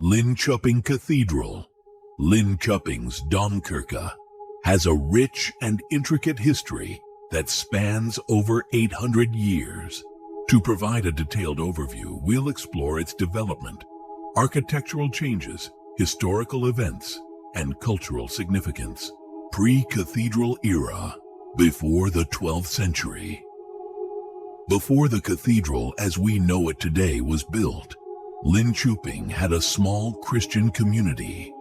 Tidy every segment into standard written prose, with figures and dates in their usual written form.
Linköping Cathedral, Linköping's Domkyrka, has a rich and intricate history that spans over 800 years. To provide a detailed overview, we'll explore its development, architectural changes, historical events, and cultural significance. Pre-cathedral era, before the 12th century. Before the cathedral as we know it today was built, Linköping had a small Christian community,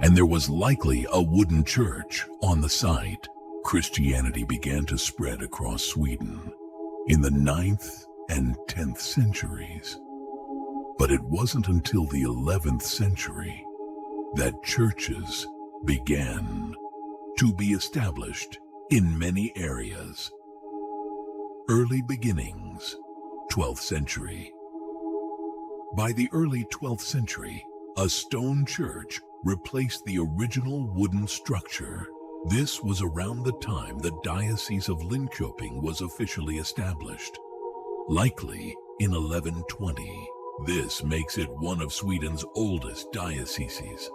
and there was likely a wooden church on the site. Christianity began to spread across Sweden in the 9th and 10th centuries. But it wasn't until the 11th century that churches began to be established in many areas. Early beginnings, 12th century. By the early 12th century, a stone church replaced the original wooden structure. This was around the time the Diocese of Linköping was officially established, likely in 1120. This makes it one of Sweden's oldest dioceses.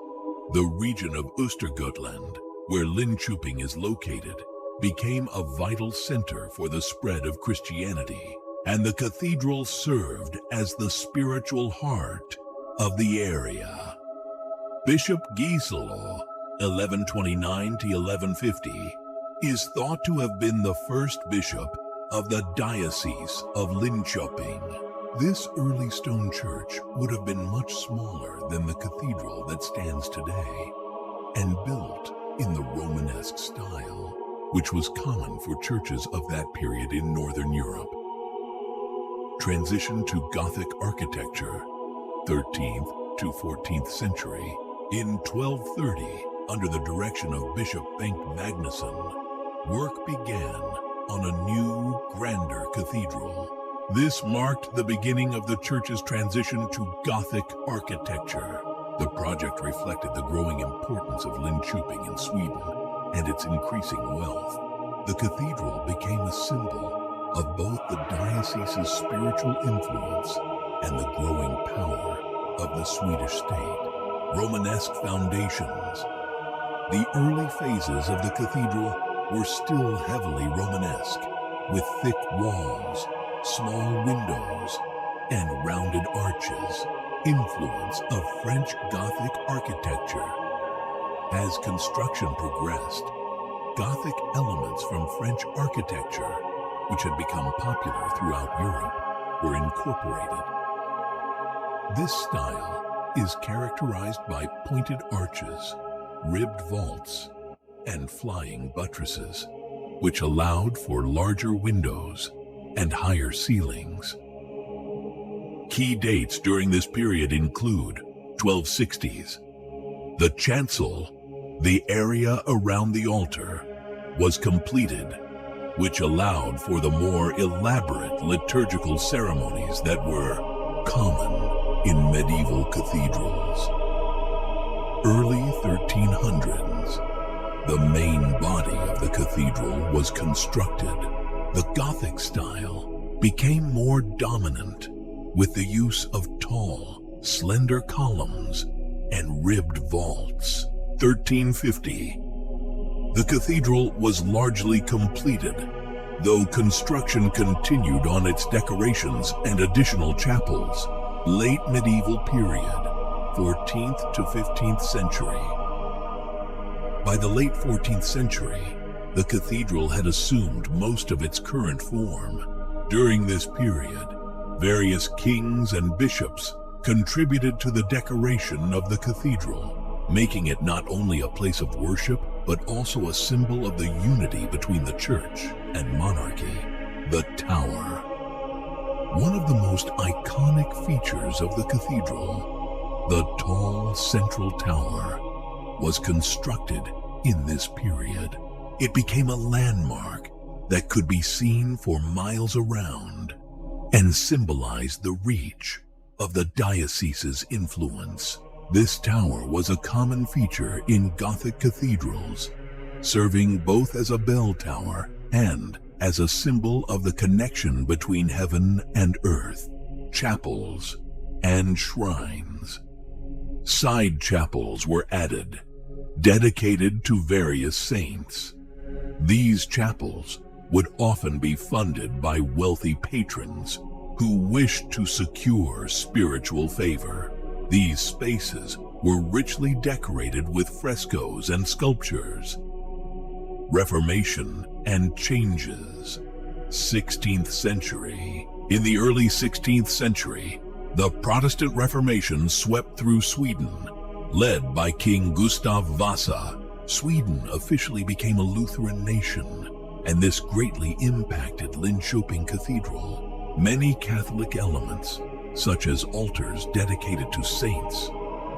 The region of Östergötland, where Linköping is located, became a vital center for the spread of Christianity, and the cathedral served as the spiritual heart of the area. Bishop Gisela, 1129 to 1150, is thought to have been the first bishop of the Diocese of Linköping. This early stone church would have been much smaller than the cathedral that stands today, and built in the Romanesque style, which was common for churches of that period in Northern Europe. Transition to Gothic architecture, 13th to 14th century. In 1230, under the direction of Bishop Bengt Magnusson, work began on a new, grander cathedral. This marked the beginning of the church's transition to Gothic architecture. The project reflected the growing importance of Linköping in Sweden and its increasing wealth. The cathedral became a symbol of both the diocese's spiritual influence and the growing power of the Swedish state. Romanesque foundations. The early phases of the cathedral were still heavily Romanesque, with thick walls, small windows, and rounded arches. Influence of French Gothic architecture. As construction progressed, Gothic elements from French architecture, which had become popular throughout Europe, were incorporated. This style is characterized by pointed arches, ribbed vaults, and flying buttresses, which allowed for larger windows and higher ceilings. Key dates during this period include 1260s. The chancel, the area around the altar, was completed, which allowed for the more elaborate liturgical ceremonies that were common in medieval cathedrals. Early 1300s, the main body of the cathedral was constructed. The Gothic style became more dominant, with the use of tall, slender columns and ribbed vaults. 1350. The cathedral was largely completed, though construction continued on its decorations and additional chapels. Late medieval period, 14th to 15th century. By the late 14th century, the cathedral had assumed most of its current form. During this period, various kings and bishops contributed to the decoration of the cathedral, making it not only a place of worship, but also a symbol of the unity between the church and monarchy. The tower. One of the most iconic features of the cathedral, the tall central tower, was constructed in this period. It became a landmark that could be seen for miles around and symbolized the reach of the diocese's influence. This tower was a common feature in Gothic cathedrals, serving both as a bell tower and as a symbol of the connection between heaven and earth. Chapels and shrines. Side chapels were added, dedicated to various saints. These chapels would often be funded by wealthy patrons who wished to secure spiritual favor. These spaces were richly decorated with frescoes and sculptures. Reformation and changes. 16th century. In the early 16th century, the Protestant Reformation swept through Sweden. Led by King Gustav Vasa, Sweden officially became a Lutheran nation, and this greatly impacted Linköping Cathedral. Many Catholic elements, such as altars dedicated to saints,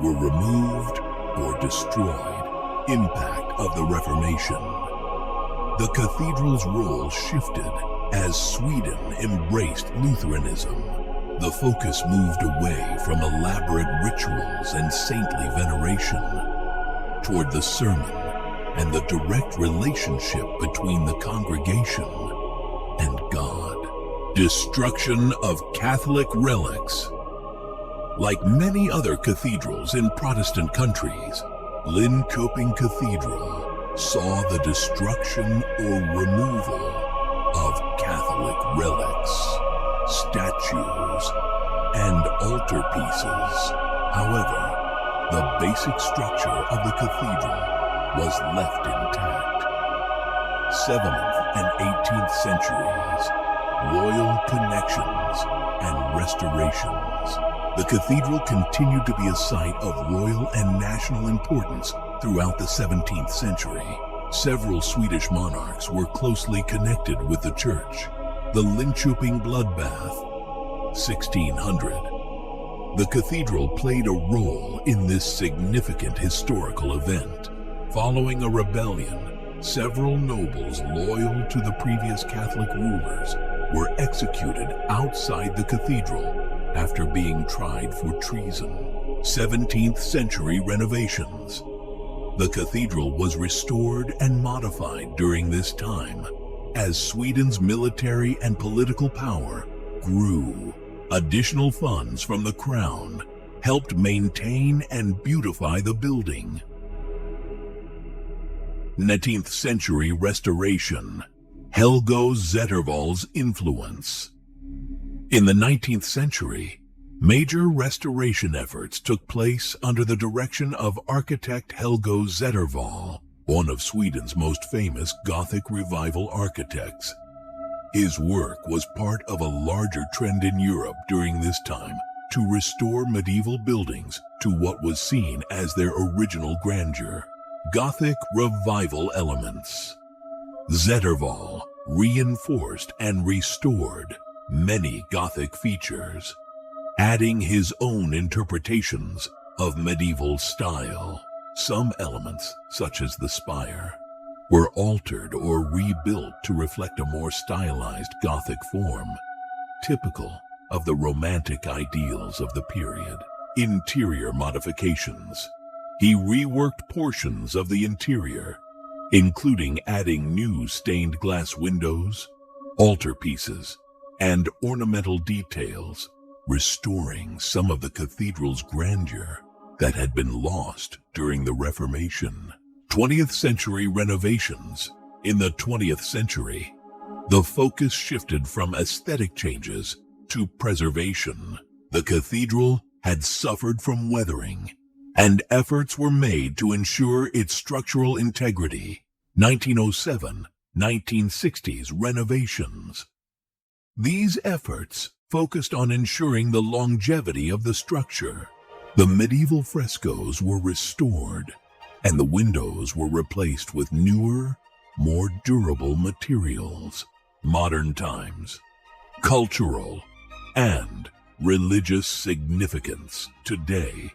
were removed or destroyed. Impact of the Reformation. The cathedral's role shifted as Sweden embraced Lutheranism. The focus moved away from elaborate rituals and saintly veneration toward the sermon and the direct relationship between the congregation and God. Destruction of Catholic relics. Like many other cathedrals in Protestant countries, Linköping Cathedral saw the destruction or removal of Catholic relics, statues, and altar pieces. However, the basic structure of the cathedral was left intact. 7th and 18th centuries, royal connections and restorations. The cathedral continued to be a site of royal and national importance throughout the 17th century. Several Swedish monarchs were closely connected with the church. The Linköping bloodbath, 1600. The cathedral played a role in this significant historical event. Following a rebellion, several nobles loyal to the previous Catholic rulers were executed outside the cathedral after being tried for treason. 17th century renovations. The cathedral was restored and modified during this time as Sweden's military and political power grew. Additional funds from the crown helped maintain and beautify the building. 19th century restoration. Helgo Zettervall's influence. In the 19th century, major restoration efforts took place under the direction of architect Helgo Zettervall, one of Sweden's most famous Gothic revival architects. His work was part of a larger trend in Europe during this time to restore medieval buildings to what was seen as their original grandeur. Gothic revival elements. Zettervall reinforced and restored many Gothic features, adding his own interpretations of medieval style. Some elements, such as the spire, were altered or rebuilt to reflect a more stylized Gothic form, typical of the Romantic ideals of the period. Interior modifications. He reworked portions of the interior, including adding new stained glass windows, altarpieces, and ornamental details, restoring some of the cathedral's grandeur that had been lost during the Reformation. 20th century renovations. In the 20th century, the focus shifted from aesthetic changes to preservation. The cathedral had suffered from weathering, and efforts were made to ensure its structural integrity. 1907-1960s renovations. These efforts focused on ensuring the longevity of the structure. The medieval frescoes were restored, and the windows were replaced with newer, more durable materials. Modern times. Cultural and religious significance. Today,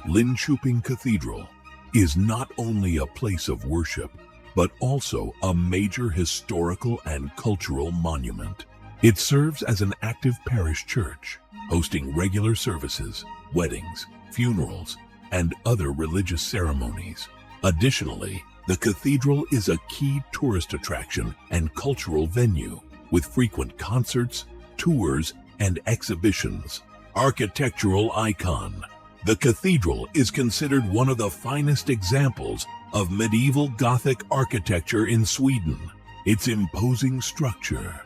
Linköping Cathedral is not only a place of worship, but also a major historical and cultural monument. It serves as an active parish church, hosting regular services, weddings, funerals, and other religious ceremonies. Additionally, the cathedral is a key tourist attraction and cultural venue, with frequent concerts, tours, and exhibitions. Architectural icon. The cathedral is considered one of the finest examples of medieval Gothic architecture in Sweden. Its imposing structure,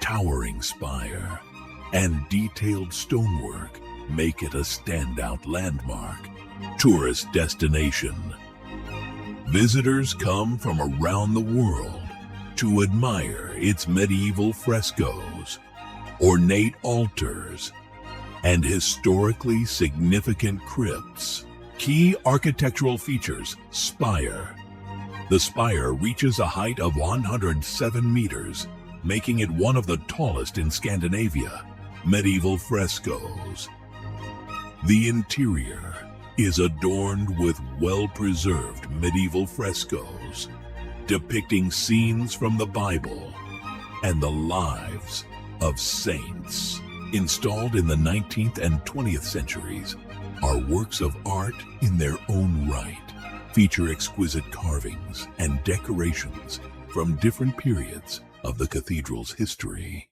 towering spire, and detailed stonework make it a standout landmark, tourist destination. Visitors come from around the world to admire its medieval frescoes, ornate altars, and historically significant crypts. Key architectural features: spire. The spire reaches a height of 107 meters, making it one of the tallest in Scandinavia. Medieval frescoes. The interior is adorned with well-preserved medieval frescoes depicting scenes from the Bible and the lives of saints. Installed in the 19th and 20th centuries, are works of art in their own right, feature exquisite carvings and decorations from different periods of the cathedral's history.